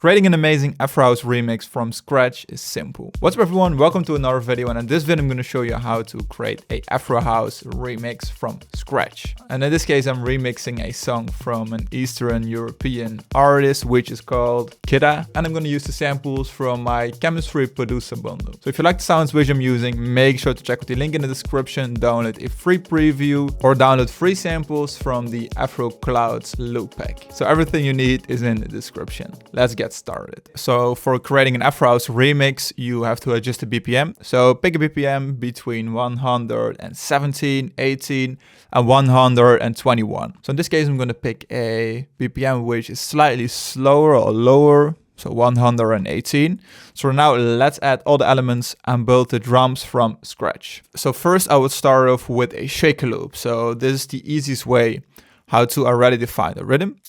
Creating an amazing Afro House remix from scratch is simple. What's up everyone, welcome to another video, and in this video I'm going to show you how to create a Afro House remix from scratch. And in this case I'm remixing a song from an Eastern European artist which is called Kida, and I'm going to use the samples from my Keinemusik producer bundle. So if you like the sounds which I'm using, make sure to check out the link in the description, download a free preview or download free samples from the Afro Clouds loop pack. So everything you need is in the description. Let's get started. So for creating an Afro House remix, you have to adjust the BPM. So pick a BPM between 117, 18 and 121. So in this case, I'm going to pick a BPM which is slightly slower or lower. So 118. So now let's add all the elements and build the drums from scratch. So first I would start off with a shaker loop. So this is the easiest way how to already define the rhythm.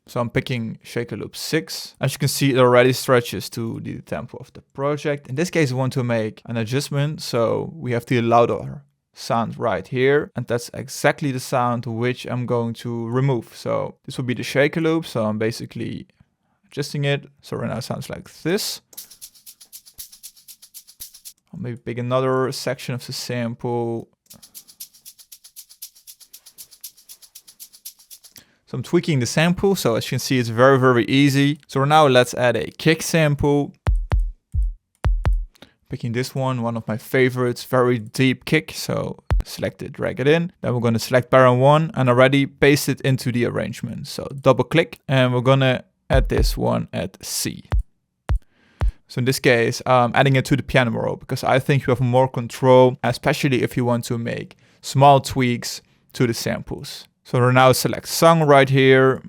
So I'm picking shaker loop 6. As you can see, it already stretches to the tempo of the project. In this case, I want to make an adjustment. So we have the louder sound right here. And that's exactly the sound which I'm going to remove. So this will be the shaker loop. So I'm basically adjusting it. So right now it sounds like this. I'll maybe pick another section of the sample. So I'm tweaking the sample, so as you can see, it's very, very easy. So now let's add a kick sample. Picking this one of my favorites, very deep kick. So select it, drag it in. Then we're going to select parent 1 and already paste it into the arrangement. So double click and we're going to add this one at C. So in this case, I'm adding it to the piano roll because I think you have more control, especially if you want to make small tweaks to the samples. So we'll now select song right here.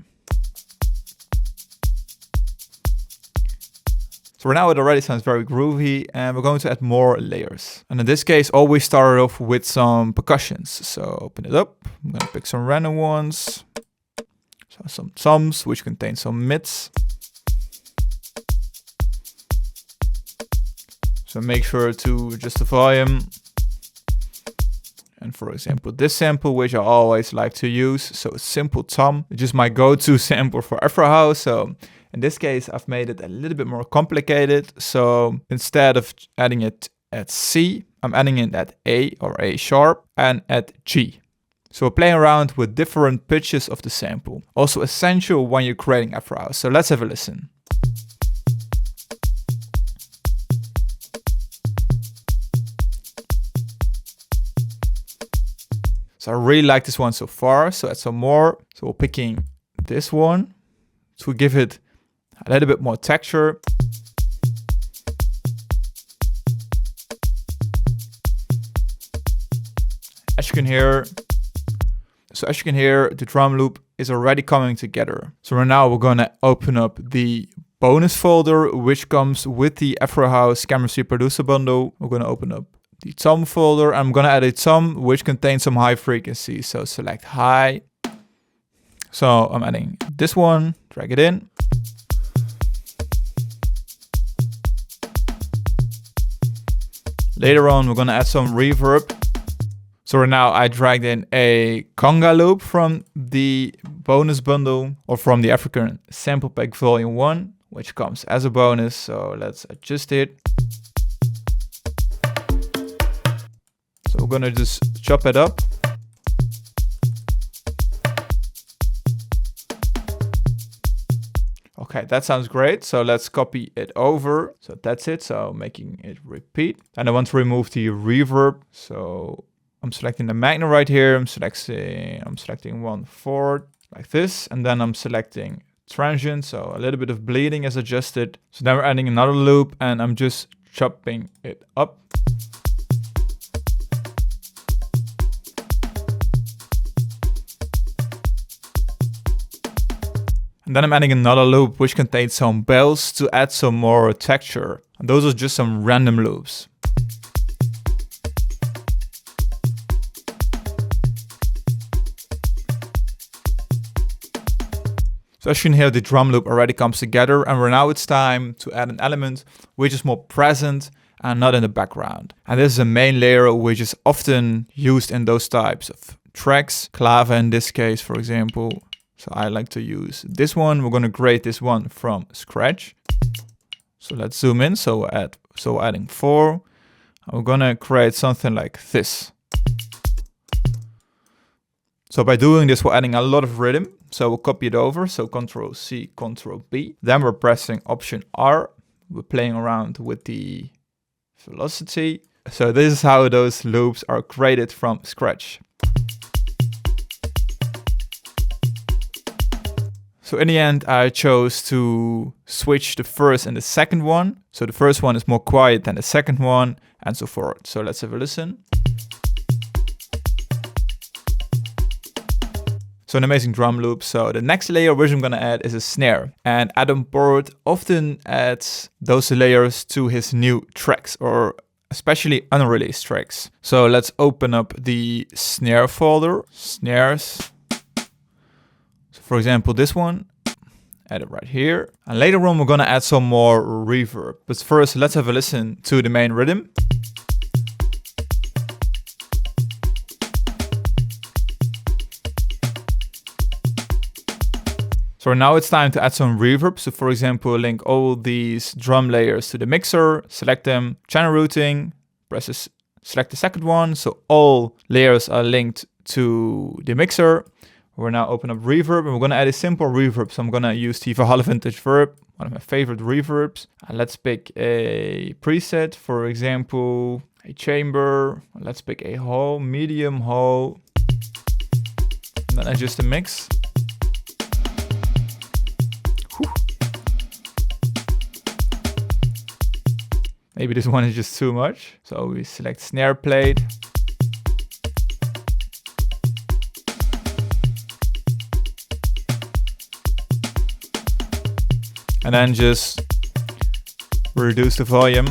So now it already sounds very groovy, and we're going to add more layers. And in this case, always start off with some percussions. So open it up. I'm going to pick some random ones. So some toms, which contain some mids. So make sure to adjust the volume. And for example, this sample, which I always like to use, so a simple tom, which is my go-to sample for Afro House. So in this case, I've made it a little bit more complicated. So instead of adding it at C, I'm adding it at A or A sharp and at G. So we're playing around with different pitches of the sample. Also essential when you're creating Afro House. So let's have a listen. So I really like this one so far, so add some more. So we're picking this one to give it a little bit more texture. As you can hear, the drum loop is already coming together. So right now we're gonna open up the bonus folder, which comes with the Afro House Keinemusik producer bundle. We're gonna open up the tom folder. I'm gonna add a tom which contains some high frequency. So select high. So I'm adding this one, drag it in. Later on, we're gonna add some reverb. So right now I dragged in a conga loop from the bonus bundle or from the African sample pack volume 1, which comes as a bonus. So let's adjust it. So we're gonna just chop it up. Okay, that sounds great. So let's copy it over. So that's it. So making it repeat. And I want to remove the reverb. So I'm selecting the magnet right here. I'm selecting 1/4 like this. And then I'm selecting transient. So a little bit of bleeding is adjusted. So now we're adding another loop and I'm just chopping it up. And then I'm adding another loop which contains some bells to add some more texture. And those are just some random loops. So as you can hear, the drum loop already comes together, and now it's time to add an element which is more present and not in the background. And this is a main layer which is often used in those types of tracks. Clave in this case, for example. So I like to use this one. We're gonna create this one from scratch. So let's zoom in. So adding 4. I'm gonna create something like this. So by doing this, we're adding a lot of rhythm. So we'll copy it over. So Control C, Control B. Then we're pressing Option R. We're playing around with the velocity. So this is how those loops are created from scratch. So in the end, I chose to switch the first and the second one. So the first one is more quiet than the second one, and so forth. So let's have a listen. So an amazing drum loop. So the next layer which I'm gonna add is a snare. And Adam Board often adds those layers to his new tracks, or especially unreleased tracks. So let's open up the snare folder, snares. So for example, this one, add it right here. And later on, we're gonna add some more reverb. But first, let's have a listen to the main rhythm. So now it's time to add some reverb. So for example, link all these drum layers to the mixer, select them, channel routing, select the second one. So all layers are linked to the mixer. We're now open up reverb and we're gonna add a simple reverb. So I'm gonna use the Valhalla Vintage Verb, one of my favorite reverbs. And let's pick a preset, for example, a chamber. Let's pick a hall, medium hall. And then adjust the mix. Maybe this one is just too much. So we select snare plate. And then just reduce the volume.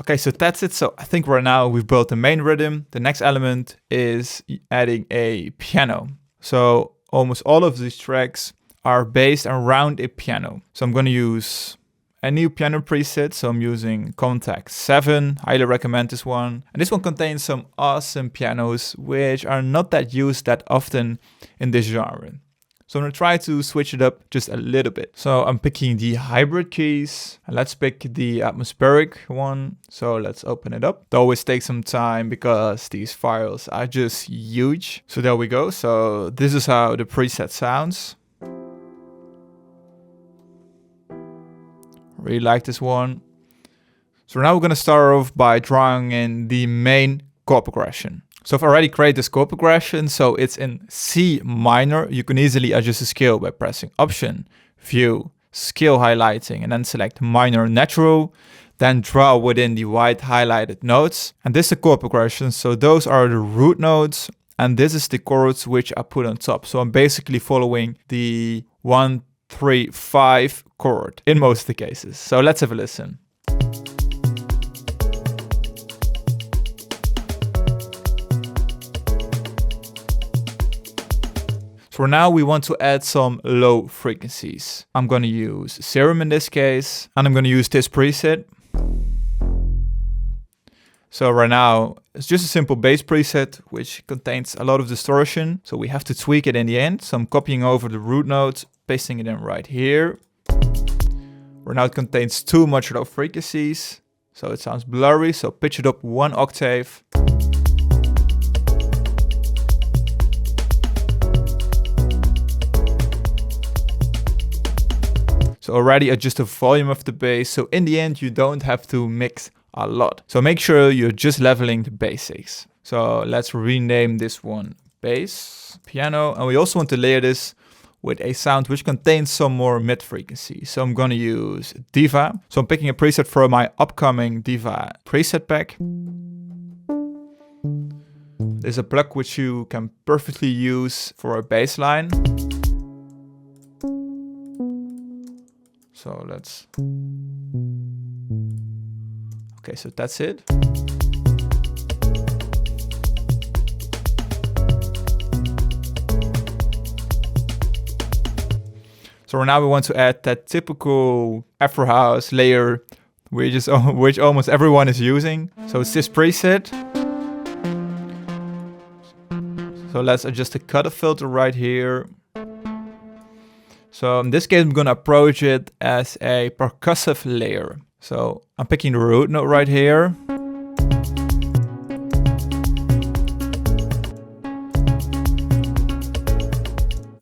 Okay, so that's it. So I think right now we've built the main rhythm. The next element is adding a piano. So almost all of these tracks are based around a piano. So I'm going to use a new piano preset. So I'm using Contact 7. Highly recommend this one. And this one contains some awesome pianos, which are not that used that often in this genre. So I'm going to try to switch it up just a little bit. So I'm picking the hybrid keys. And let's pick the atmospheric one. So let's open it up. It always takes some time because these files are just huge. So there we go. So this is how the preset sounds. Really like this one. So now we're going to start off by drawing in the main chord progression. So I've already created this chord progression, so it's in C minor. You can easily adjust the scale by pressing Option, View, Scale highlighting, and then select Minor Natural. Then draw within the white highlighted notes. And this is the chord progression, so those are the root notes. And this is the chords which I put on top. So I'm basically following the 1, 3, 5 chord in most of the cases. So let's have a listen. So now we want to add some low frequencies. I'm going to use Serum in this case, and I'm going to use this preset. So right now, it's just a simple bass preset, which contains a lot of distortion. So we have to tweak it in the end. So I'm copying over the root notes, pasting it in right here. Right now it contains too much low frequencies. So it sounds blurry. So pitch it up 1 octave. So already adjust the volume of the bass. So in the end, you don't have to mix a lot. So make sure you're just leveling the basics. So let's rename this one bass, piano. And we also want to layer this with a sound which contains some more mid frequency. So I'm going to use Diva. So I'm picking a preset for my upcoming Diva preset pack. There's a Pluck which you can perfectly use for a bass line. So let's... Okay, so that's it. So now we want to add that typical Afro house layer, which almost everyone is using. So it's this preset. So let's adjust the cutoff filter right here. So in this case, I'm gonna approach it as a percussive layer. So I'm picking the root note right here.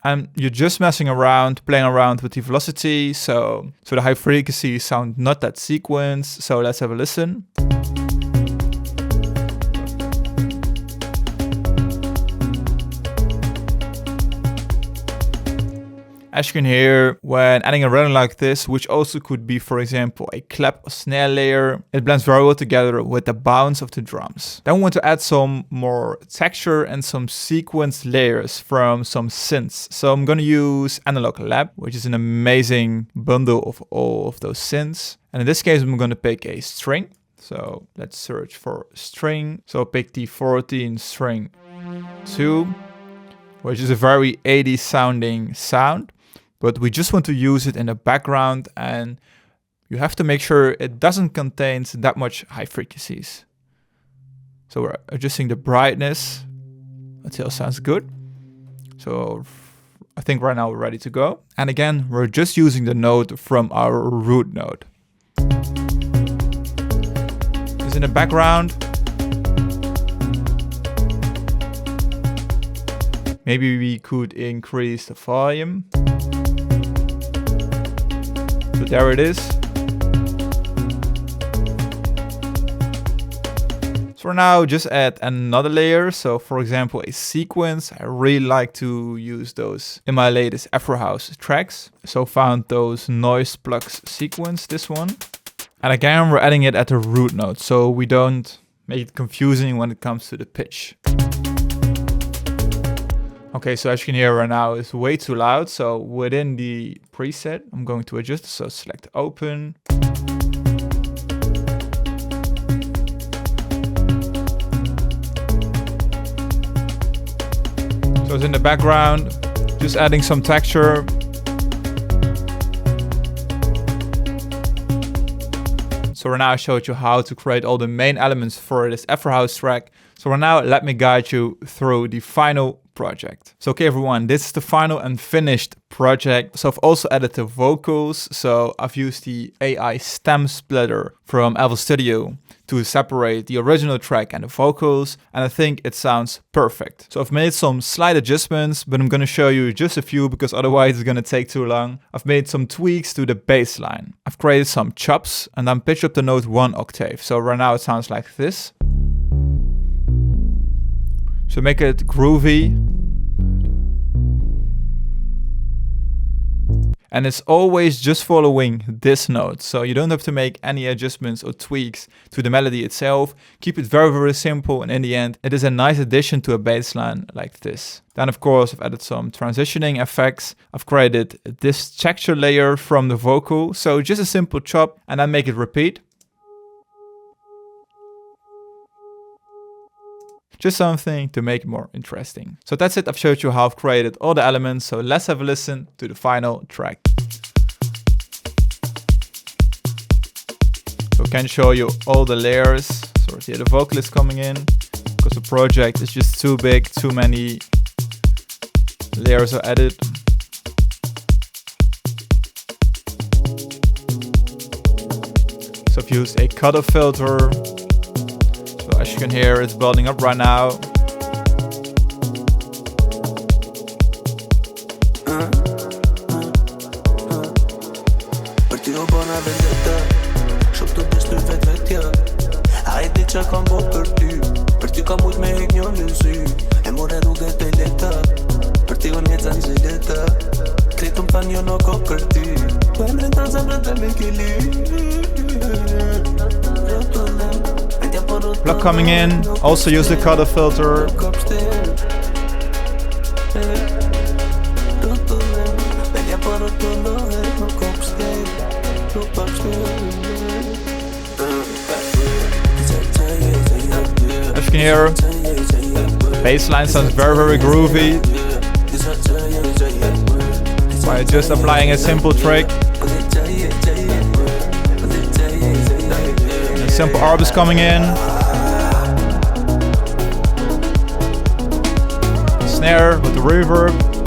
And you're just messing around, playing around with the velocity. So the high frequency sound not that sequenced. So let's have a listen. As you can hear, when adding a rhythm like this, which also could be, for example, a clap or snare layer, it blends very well together with the bounce of the drums. Then we want to add some more texture and some sequenced layers from some synths. So I'm going to use Analog Lab, which is an amazing bundle of all of those synths. And in this case, I'm going to pick a string. So let's search for string. So I'll pick the 14 string 2, which is a very 80s sounding sound. But we just want to use it in the background, and you have to make sure it doesn't contain that much high frequencies. So we're adjusting the brightness until it sounds good. So I think right now we're ready to go. And again, we're just using the note from our root node. It's in the background. Maybe we could increase the volume. So there it is. So for now, just add another layer. So for example, a sequence. I really like to use those in my latest Afro house tracks. So found those noise plucks sequence, this one. And again, we're adding it at the root note, so we don't make it confusing when it comes to the pitch. Okay, so as you can hear right now, it's way too loud. So within the preset, I'm going to adjust. So select open. So it's in the background, just adding some texture. So right now I showed you how to create all the main elements for this Afro house track. So right now, let me guide you through the final project. So okay everyone, this is the final and finished project. So I've also added the vocals. So I've used the AI stem splitter from FL Studio to separate the original track and the vocals, and I think it sounds perfect. So I've made some slight adjustments, but I'm going to show you just a few because otherwise it's going to take too long. I've made some tweaks to the bass line. I've created some chops and then pitched up the note 1 octave. So right now it sounds like this. So make it groovy. And it's always just following this note. So you don't have to make any adjustments or tweaks to the melody itself. Keep it very, very simple. And in the end, it is a nice addition to a bass line like this. Then of course, I've added some transitioning effects. I've created this texture layer from the vocal. So just a simple chop and then make it repeat. Just something to make it more interesting. So that's it. I've showed you how I've created all the elements. So let's have a listen to the final track. So I can show you all the layers. So here the vocal is coming in because the project is just too big. Too many layers are added. So I've used a cutoff filter. So as you can hear, it's building up right now. Pluck coming in, also use the cutoff filter. As you can hear, the bass line sounds very, very groovy. By just applying a simple trick. A simple arp is coming in. snare with the reverb.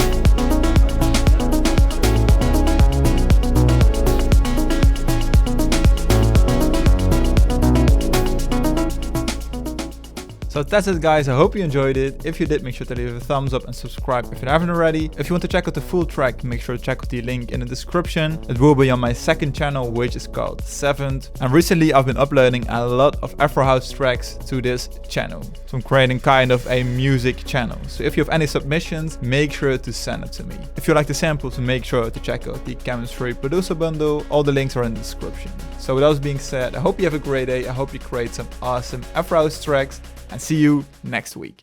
So that's it guys, I hope you enjoyed it. If you did, make sure to leave a thumbs up and subscribe if you haven't already. If you want to check out the full track, make sure to check out the link in the description. It will be on my second channel, which is called 7th. And recently I've been uploading a lot of Afro house tracks to this channel. So I'm creating kind of a music channel. So if you have any submissions, make sure to send it to me. If you like the samples, make sure to check out the Keinemusik producer bundle. All the links are in the description. So with that being said, I hope you have a great day. I hope you create some awesome Afro house tracks. And see you next week.